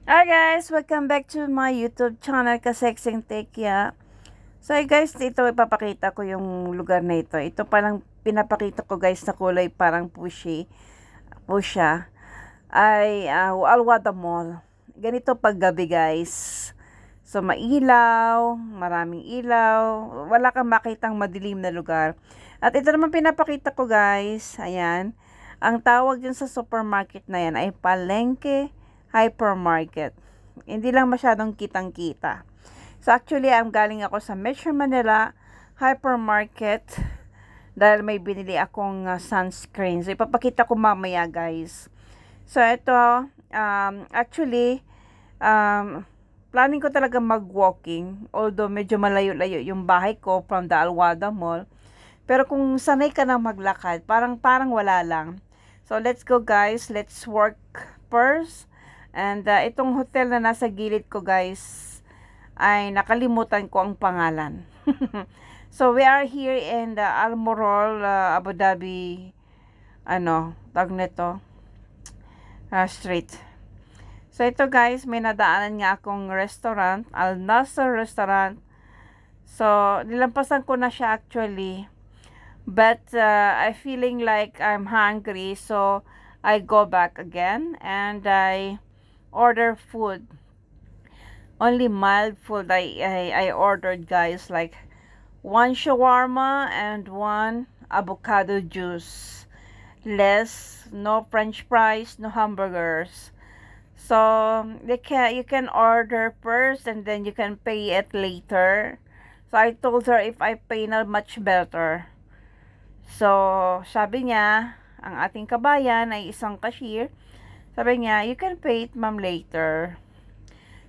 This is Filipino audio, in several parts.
Hi guys! Welcome back to my YouTube channel, Kasexing Tekya. So guys, ito ipapakita ko yung lugar na ito. Ito palang pinapakita ko guys na kulay parang pusha ay Alwada Mall. Ganito pag gabi guys. So mailaw, maraming ilaw, wala kang makitang madilim na lugar. At ito naman pinapakita ko guys, ayan. Ang tawag dun sa supermarket na yan ay Palengke Hypermarket. Hindi lang masyadong kitang-kita. So actually, galing ako sa Metro Manila Hypermarket dahil may binili akong sunscreen. So ipapakita ko mamaya, guys. So ito, actually, planning ko talaga mag-walking. Although medyo malayo-layo yung bahay ko from the Alwada Mall. Pero kung sanay ka na maglakad, parang wala lang. So let's go, guys. Let's work first. And itong hotel na nasa gilid ko guys, ay nakalimutan ko ang pangalan. So we are here in the Almorol, Abu Dhabi, tag nito, street. So ito guys, may nadaanan nga akong restaurant, Al Nasser Restaurant. So nilampasan ko na siya actually. But I feeling like I'm hungry, so I go back again and I order food. Only mild food I ordered guys, like 1 shawarma and 1 avocado juice. Less, no french fries, no hamburgers. So you can order first and then you can pay it later. So I told her if I pay now, much better. So sabi niya, ang ating kabayan ay isang cashier. Sabi niya, you can pay it ma'am later.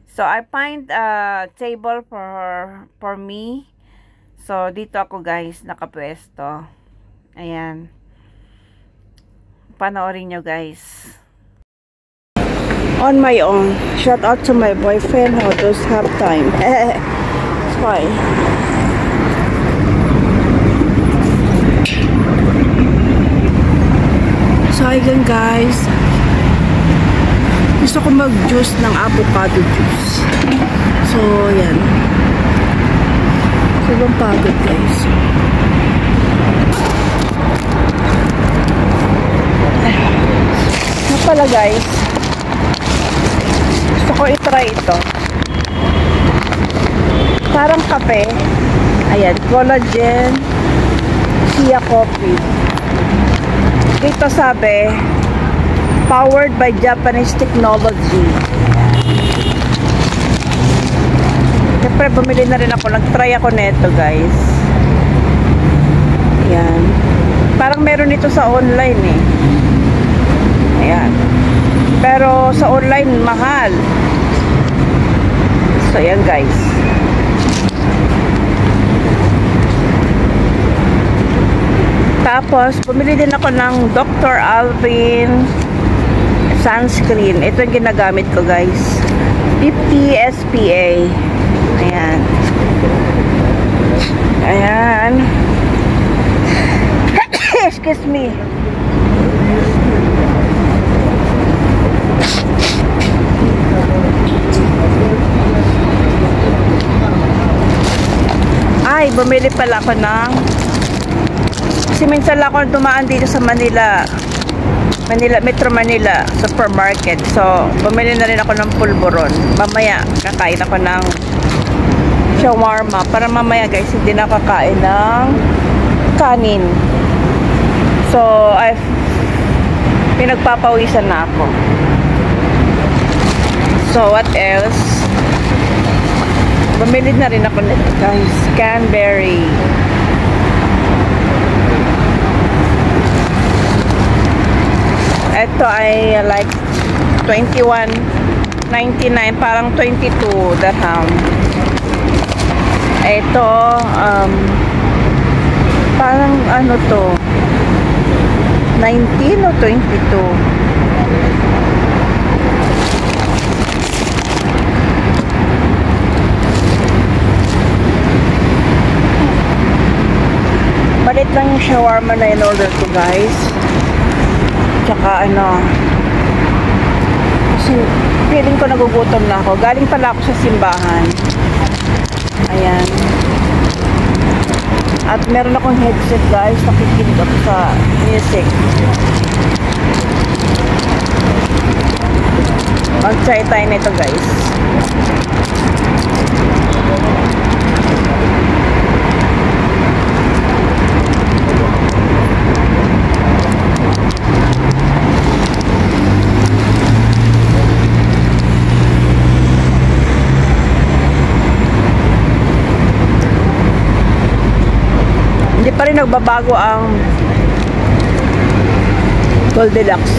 So, I find a table for me. So, dito ako guys, nakapwesto. Ayan. Panoorin nyo guys. On my own. Shout out to my boyfriend who does have time. It's fine. So, again guys. Gusto ko mag-juice ng avocado juice. So, yan. Sobrang pagod, guys. Ano pala, guys? Gusto ko i-try ito. Parang kape. Ayan, collagen chia coffee. Dito sabi, powered by Japanese technology. Siyempre, bumili na rin ako. Nag-try ako neto, guys. Ayan. Parang meron ito sa online, eh. Ayan. Pero sa online, mahal. So, ayan, guys. Tapos, bumili din ako ng Dr. Alvin sunscreen. Ito yung ginagamit ko guys, 50 SPA. Ayan. Ayan. Excuse me. Ay, bumili pala ako ng, kasi minsan lang ako dumaan dito sa Metro Manila supermarket. So, bumili na rin ako ng pulburon. Mamaya, kakain ako ng shawarma. Para mamaya guys, hindi na kakain ng kanin. So, pinagpapawisan na ako. So, what else? Bumili na rin ako nito guys. Canberry. Ito ay like 21.99, parang 22 dirham. Ito parang ano to, 19 o 22. Balit lang yung shawarma na in-order ko guys. Tsaka kasi feeling ko nagugutom na ako. Galing pala ako sa simbahan. Ayan. At meron akong headset guys. Nakikinig ako sa music. Mag-try tayo nito guys. Hindi pa rin nagbabago ang Goldilocks.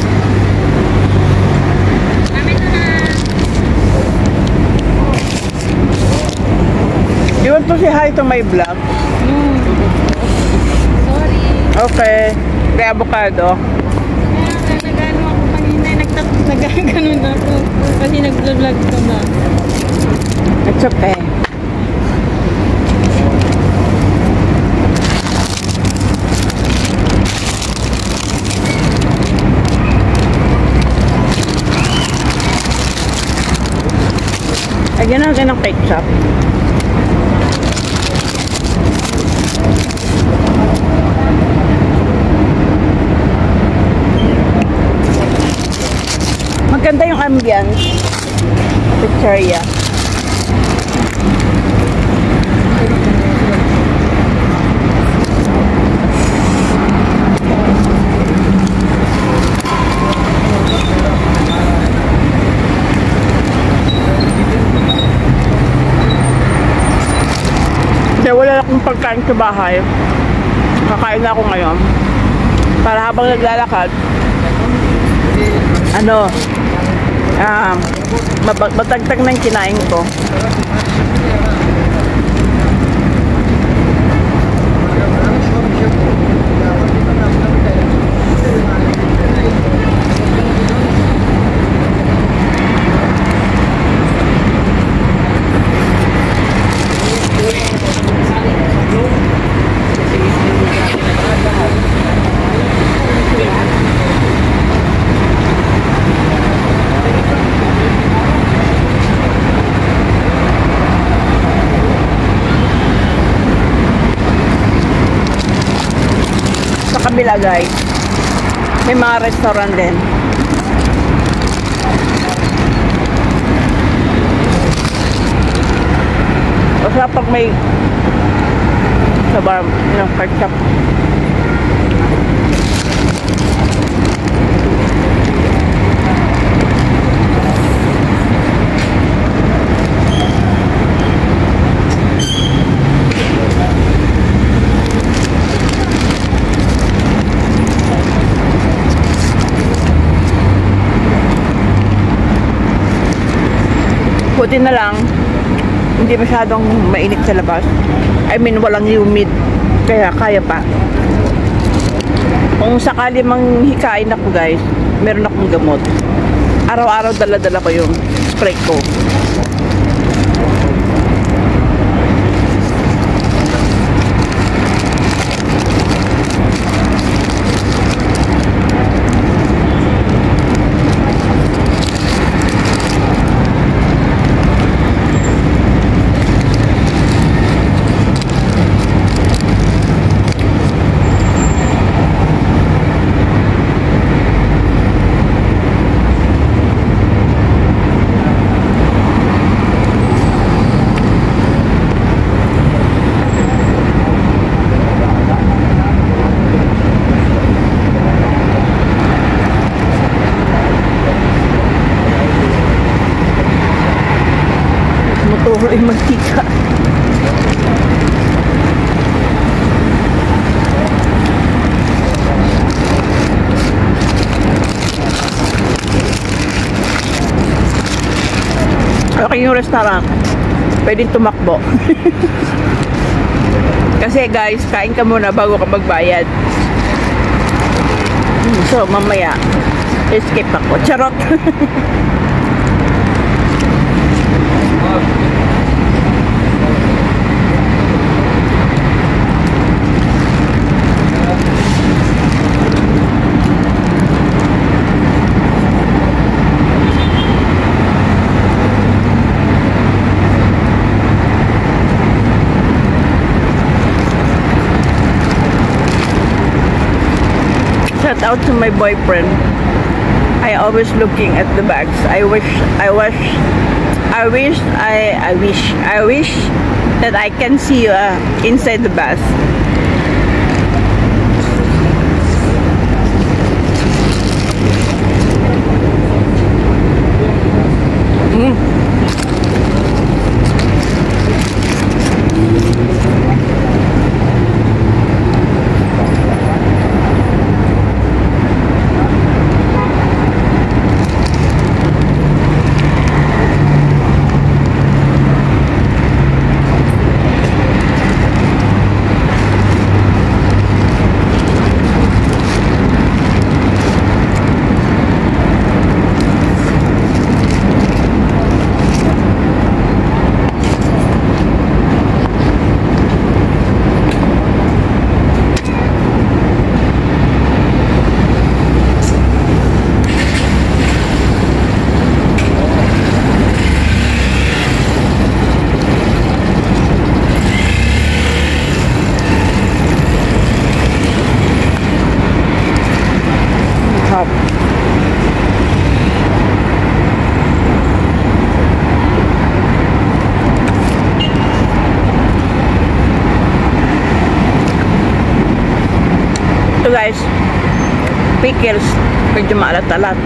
You want to say hi to my vlog? Sorry. Okay. Kaya avocado. Nag-ano ako kanina. Nag-ganon ako. Kasi nag-vlog ka ba? It's okay. Lagyan natin ng ketchup. Maganda yung ambience. Pizzeria. Kasi wala akong pagkain sa bahay. Kakain na ako ngayon. Para habang naglalakad, matagtag ng kinain ko. Kabila guys, may mga restaurant din. Masarap pag may sabar, ketchup. Buti na lang, hindi masyadong mainit sa labas. I mean, walang humid. Kaya kaya pa. Kung sakali mang hikain ako guys, meron akong gamot. Araw-araw dala-dala ko yung spray ko. Puro yung mantika. Okay yung restaurant. Pwedeng tumakbo. Kasi guys, kain ka muna bago ka magbayad. So, mamaya, escape ako. Charot! out to my boyfriend. I always looking at the bags. I wish that I can see you inside the bus. Ito guys, pickles, medyo maalat-alat.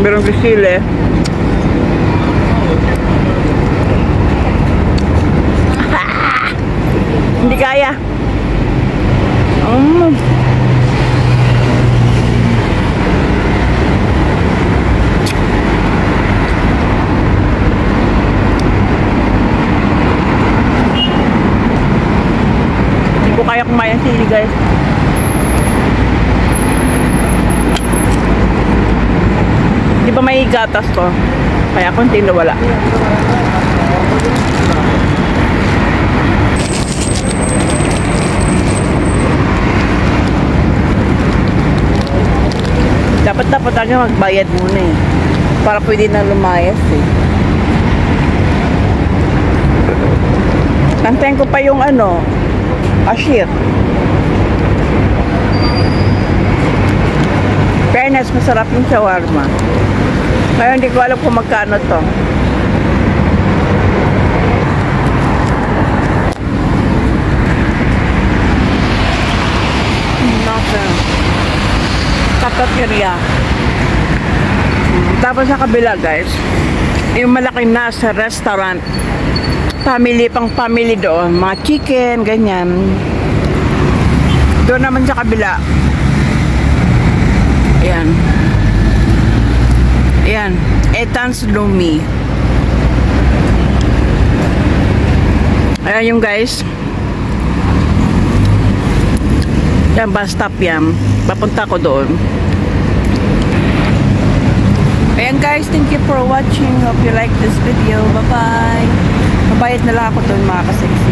Meron sili. Hindi kaya. Kaya kumain ng sili guys. Di ba may gatas to? Kaya konti na wala. Dapat talaga magbayad muna eh. Para pwede na lumayas eh. Nantayin ko pa yung ano, cashier. Fairness, masarap yung shawarma. Ngayon, hindi ko alam kung magkano to. Katatirya. Tapos sa kabila, guys, yung malaking nasa restaurant. Pang family doon, mga chicken, ganyan. Doon naman sa kabila. Ayan. Ayan, Ethan's Lumi. Ayan yung guys. Yan, bus stop yan. Papunta ko doon. Ayan guys, thank you for watching. Hope you like this video. Bye-bye. Mabayad na lang ako doon mga kasiksi.